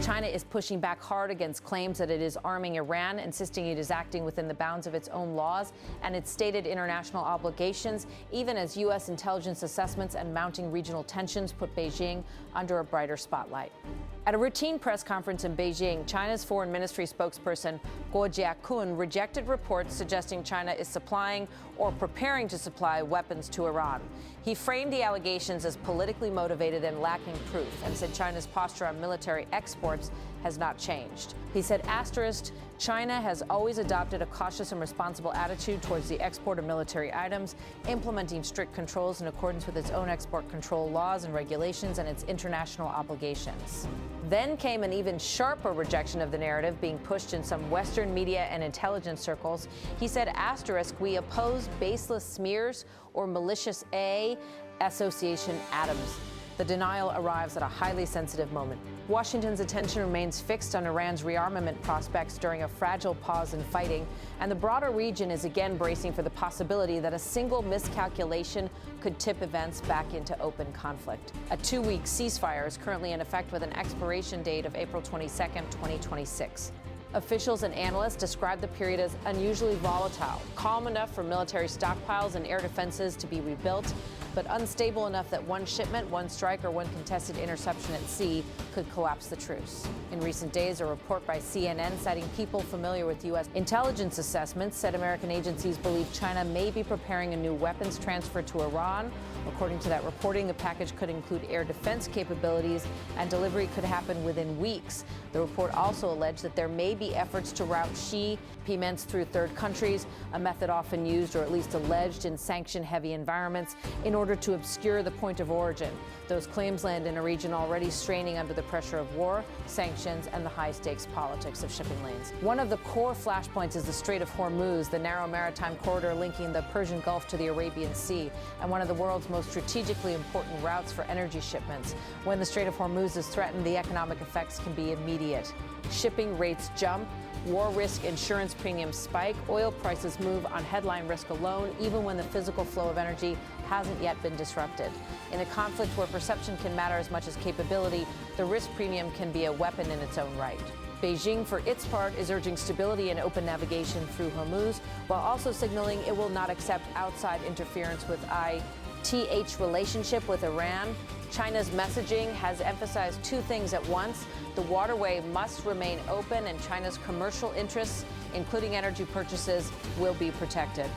China is pushing back hard against claims that it is arming Iran, insisting it is acting within the bounds of its own laws and its stated international obligations, even as U.S. intelligence assessments and mounting regional tensions put Beijing under a brighter spotlight. At a routine press conference in Beijing, China's foreign ministry spokesperson Guo Jiakun rejected reports suggesting China is supplying or preparing to supply weapons to Iran. He framed the allegations as politically motivated and lacking proof, and said China's posture on military exports has not changed. He said, China has always adopted a cautious and responsible attitude towards the export of military items, implementing strict controls in accordance with its own export control laws and regulations and its international obligations. Then came an even sharper rejection of the narrative being pushed in some Western media and intelligence circles. He said, we oppose baseless smears or malicious association atoms. The denial arrives at a highly sensitive moment. Washington's attention remains fixed on Iran's rearmament prospects during a fragile pause in fighting, and the broader region is again bracing for the possibility that a single miscalculation could tip events back into open conflict. A 2-week ceasefire is currently in effect with an expiration date of April 22, 2026. Officials and analysts describe the period as unusually volatile, calm enough for military stockpiles and air defenses to be rebuilt, but unstable enough that one shipment, one strike, or one contested interception at sea could collapse the truce. In recent days, a report by CNN citing people familiar with U.S. intelligence assessments said American agencies believe China may be preparing a new weapons transfer to Iran. According to that reporting, the package could include air defense capabilities, and delivery could happen within weeks. The report also alleged that there may be efforts to route shipments through third countries, a method often used or at least alleged in sanction-heavy environments, in order to obscure the point of origin. Those claims land in a region already straining under the pressure of war, sanctions, and the high-stakes politics of shipping lanes. One of the core flashpoints is the Strait of Hormuz, the narrow maritime corridor linking the Persian Gulf to the Arabian Sea, and one of the world's most strategically important routes for energy shipments. When the Strait of Hormuz is threatened, the economic effects can be immediate. Shipping rates jump, war risk insurance premiums spike, oil prices move on headline risk alone, even when the physical flow of energy hasn't yet been disrupted. In a conflict where perception can matter as much as capability, the risk premium can be a weapon in its own right. Beijing, for its part, is urging stability and open navigation through Hormuz, while also signaling it will not accept outside interference with its relationship with Iran. China's messaging has emphasized two things at once. The waterway must remain open, and China's commercial interests, including energy purchases, will be protected.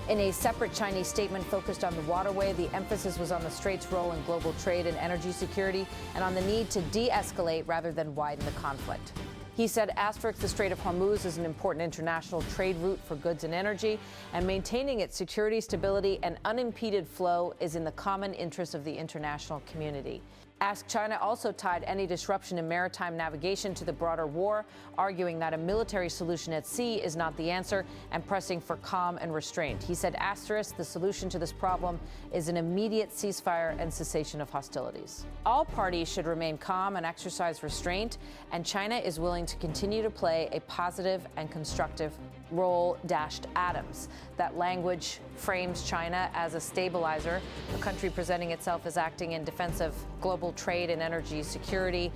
In a separate Chinese statement focused on the waterway, the emphasis was on the Strait's role in global trade and energy security, and on the need to de-escalate rather than widen the conflict. He said, the Strait of Hormuz is an important international trade route for goods and energy, and maintaining its security, stability, and unimpeded flow is in the common interest of the international community. China also tied any disruption in maritime navigation to the broader war, arguing that a military solution at sea is not the answer, and pressing for calm and restraint. He said, the solution to this problem is an immediate ceasefire and cessation of hostilities. All parties should remain calm and exercise restraint, and China is willing to continue to play a positive and constructive role. Atoms. That language frames China as a stabilizer, a country presenting itself as acting in defense of global trade and energy security.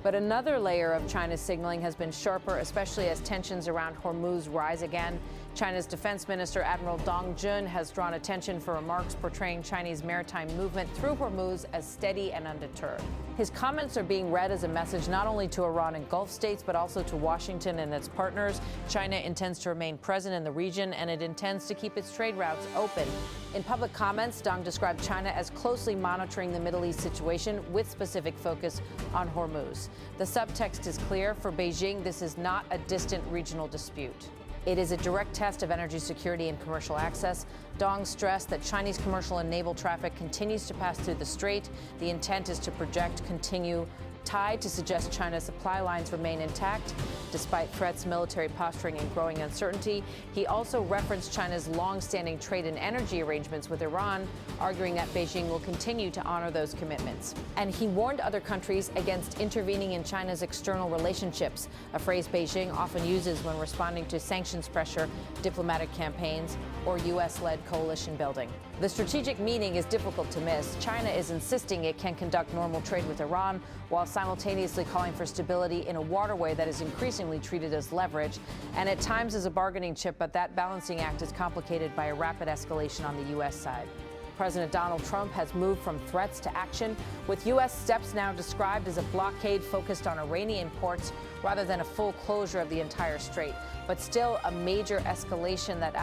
But another layer of China's signaling has been sharper, especially as tensions around Hormuz rise again. China's defense minister, Admiral Dong Jun, has drawn attention for remarks portraying Chinese maritime movement through Hormuz as steady and undeterred. His comments are being read as a message not only to Iran and Gulf states, but also to Washington and its partners. China intends to remain present in the region, and it intends to keep its trade routes open. In public comments, Dong described China as closely monitoring the Middle East situation with specific focus on Hormuz. The subtext is clear. For Beijing, this is not a distant regional dispute. It is a direct test of energy security and commercial access. Dong stressed that Chinese commercial and naval traffic continues to pass through the strait. The intent is to project continue tied to suggest China's supply lines remain intact, despite threats, military posturing, and growing uncertainty. He also referenced China's long-standing trade and energy arrangements with Iran, arguing that Beijing will continue to honor those commitments. And he warned other countries against intervening in China's external relationships, a phrase Beijing often uses when responding to sanctions pressure, diplomatic campaigns, or U.S.-led coalition building. The strategic meaning is difficult to miss. China is insisting it can conduct normal trade with Iran while simultaneously calling for stability in a waterway that is increasingly treated as leverage and at times as a bargaining chip, but that balancing act is complicated by a rapid escalation on the U.S. side. President Donald Trump has moved from threats to action, with U.S. steps now described as a blockade focused on Iranian ports rather than a full closure of the entire strait, but still a major escalation that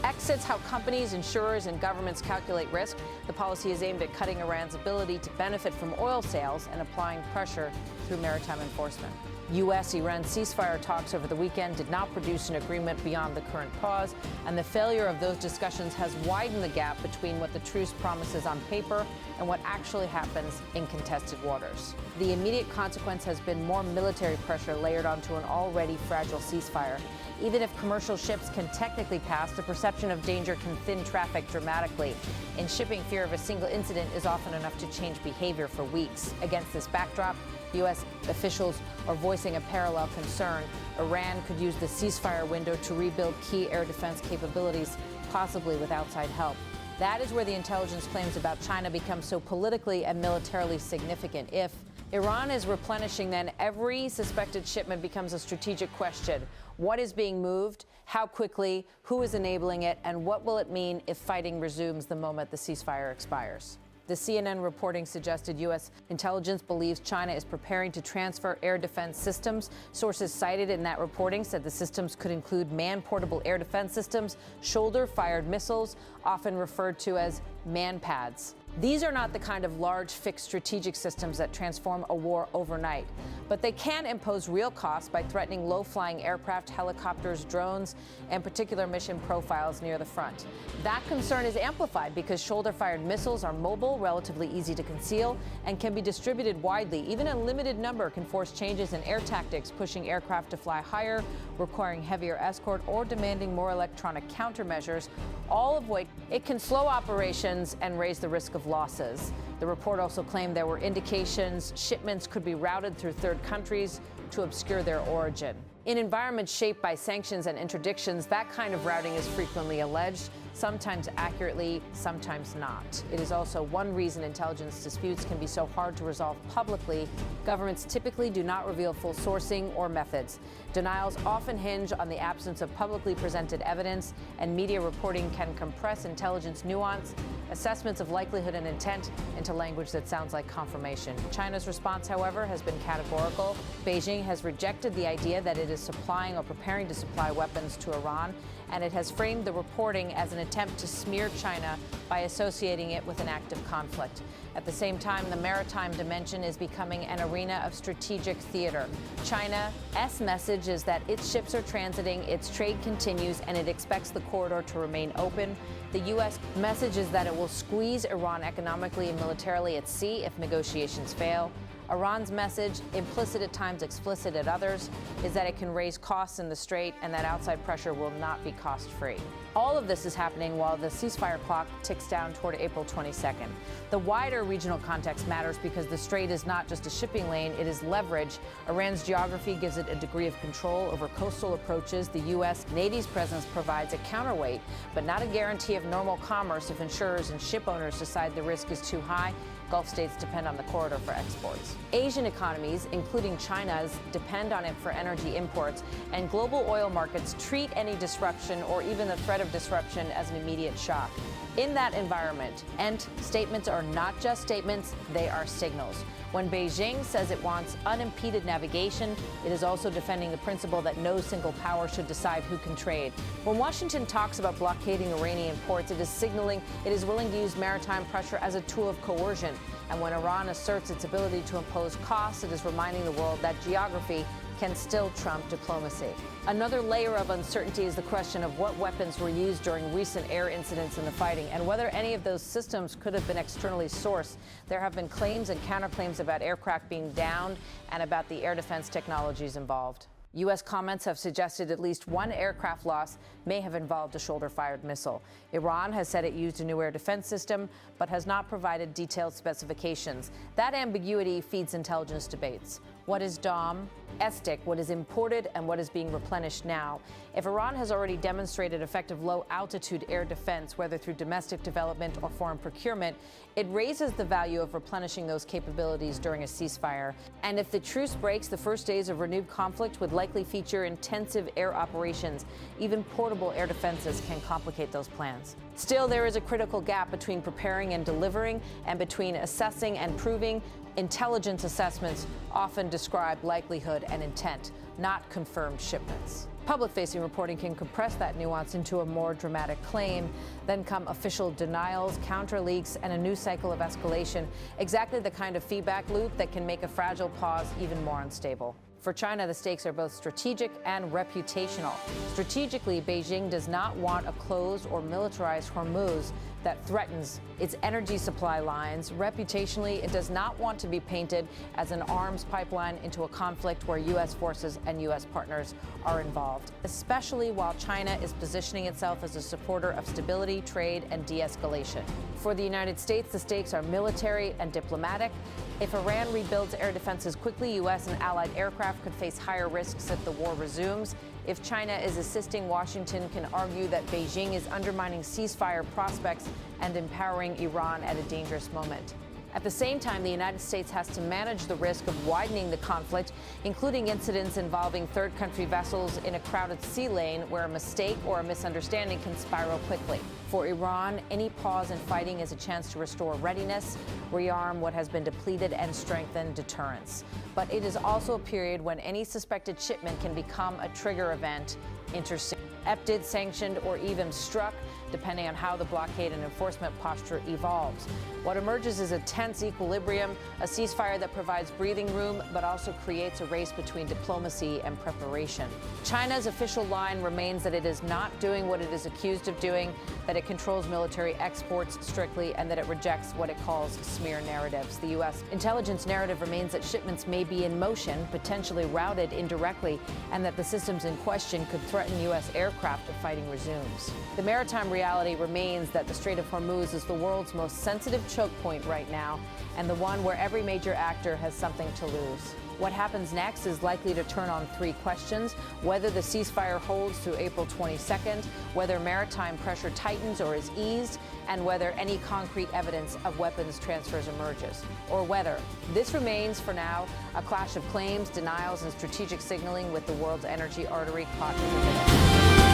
exits how companies, insurers, and governments calculate risk. The policy is aimed at cutting Iran's ability to benefit from oil sales and applying pressure through maritime enforcement. U.S.-Iran ceasefire talks over the weekend did not produce an agreement beyond the current pause, and the failure of those discussions has widened the gap between what the truce promises on paper and what actually happens in contested waters. The immediate consequence has been more military pressure layered onto an already fragile ceasefire. Even if commercial ships can technically pass, the perception of danger can thin traffic dramatically. In shipping, fear of a single incident is often enough to change behavior for weeks. Against this backdrop, U.S. officials are voicing a parallel concern. Iran could use the ceasefire window to rebuild key air defense capabilities, possibly with outside help. That is where the intelligence claims about China become so politically and militarily significant. If Iran is replenishing, then every suspected shipment becomes a strategic question. What is being moved? How quickly? Who is enabling it? And what will it mean if fighting resumes the moment the ceasefire expires? The CNN reporting suggested U.S. intelligence believes China is preparing to transfer air defense systems. Sources cited in that reporting said the systems could include man-portable air defense systems, shoulder-fired missiles, often referred to as man-pads. These are not the kind of large, fixed strategic systems that transform a war overnight, but they can impose real costs by threatening low-flying aircraft, helicopters, drones, and particular mission profiles near the front. That concern is amplified because shoulder-fired missiles are mobile, relatively easy to conceal, and can be distributed widely. Even a limited number can force changes in air tactics, pushing aircraft to fly higher, requiring heavier escort, or demanding more electronic countermeasures, all of which it can slow operations and raise the risk of losses. The report also claimed there were indications shipments could be routed through third countries to obscure their origin. In environments shaped by sanctions and interdictions, that kind of routing is frequently alleged, sometimes accurately, sometimes not. It is also one reason intelligence disputes can be so hard to resolve publicly. Governments typically do not reveal full sourcing or methods. Denials often hinge on the absence of publicly presented evidence, and media reporting can compress intelligence nuance, assessments of likelihood and intent into language that sounds like confirmation. China's response, however, has been categorical. Beijing has rejected the idea that it is supplying or preparing to supply weapons to Iran, and it has framed the reporting as an attempt to smear China by associating it with an active conflict. At the same time, the maritime dimension is becoming an arena of strategic theater. China's message is that its ships are transiting, its trade continues, and it expects the corridor to remain open. The U.S. message is that it will squeeze Iran economically and militarily at sea if negotiations fail. Iran's message, implicit at times, explicit at others, is that it can raise costs in the strait and that outside pressure will not be cost-free. All of this is happening while the ceasefire clock ticks down toward April 22nd. The wider regional context matters because the strait is not just a shipping lane, it is leverage. Iran's geography gives it a degree of control over coastal approaches. The U.S. Navy's presence provides a counterweight, but not a guarantee of normal commerce if insurers and ship owners decide the risk is too high. Gulf states depend on the corridor for exports. Asian economies, including China's, depend on it for energy imports, and global oil markets treat any disruption or even the threat of disruption as an immediate shock. In that environment, and statements are not just statements, they are signals. When Beijing says it wants unimpeded navigation, it is also defending the principle that no single power should decide who can trade. When Washington talks about blockading Iranian ports, it is signaling it is willing to use maritime pressure as a tool of coercion. And when Iran asserts its ability to impose costs, it is reminding the world that geography can still trump diplomacy. Another layer of uncertainty is the question of what weapons were used during recent air incidents in the fighting and whether any of those systems could have been externally sourced. There have been claims and counterclaims about aircraft being downed and about the air defense technologies involved. U.S. comments have suggested at least one aircraft loss may have involved a shoulder-fired missile. Iran has said it used a new air defense system, but has not provided detailed specifications. That ambiguity feeds intelligence debates. What is DOM? ESTIC, what is imported and what is being replenished now. If Iran has already demonstrated effective low-altitude air defense, whether through domestic development or foreign procurement, it raises the value of replenishing those capabilities during a ceasefire. And if the truce breaks, the first days of renewed conflict would likely feature intensive air operations. Even portable air defenses can complicate those plans. Still, there is a critical gap between preparing and delivering, and between assessing and proving. Intelligence assessments often describe likelihood and intent, not confirmed shipments. Public-facing reporting can compress that nuance into a more dramatic claim. Then come official denials, counter-leaks, and a new cycle of escalation, exactly the kind of feedback loop that can make a fragile pause even more unstable. For China, the stakes are both strategic and reputational. Strategically, Beijing does not want a closed or militarized Hormuz that threatens its energy supply lines. Reputationally, it does not want to be painted as an arms pipeline into a conflict where U.S. forces and U.S. partners are involved, especially while China is positioning itself as a supporter of stability, trade, and de-escalation. For the United States, the stakes are military and diplomatic. If Iran rebuilds air defenses quickly, U.S. and allied aircraft could face higher risks if the war resumes. If China is assisting, Washington can argue that Beijing is undermining ceasefire prospects and empowering Iran at a dangerous moment. At the same time, the United States has to manage the risk of widening the conflict, including incidents involving third-country vessels in a crowded sea lane where a mistake or a misunderstanding can spiral quickly. For Iran, any pause in fighting is a chance to restore readiness, rearm what has been depleted, and strengthen deterrence. But it is also a period when any suspected shipment can become a trigger event, intercepted, sanctioned, or even struck, depending on how the blockade and enforcement posture evolves. What emerges is a tense equilibrium, a ceasefire that provides breathing room, but also creates a race between diplomacy and preparation. China's official line remains that it is not doing what it is accused of doing, that it controls military exports strictly, and that it rejects what it calls smear narratives. The U.S. intelligence narrative remains that shipments may be in motion, potentially routed indirectly, and that the systems in question could threaten U.S. aircraft if fighting resumes. The maritime reality remains that the Strait of Hormuz is the world's most sensitive choke point right now, and the one where every major actor has something to lose. What happens next is likely to turn on three questions: whether the ceasefire holds through April 22nd, whether maritime pressure tightens or is eased, and whether any concrete evidence of weapons transfers emerges. Or whether this remains, for now, a clash of claims, denials, and strategic signaling with the world's energy artery caught in the middle.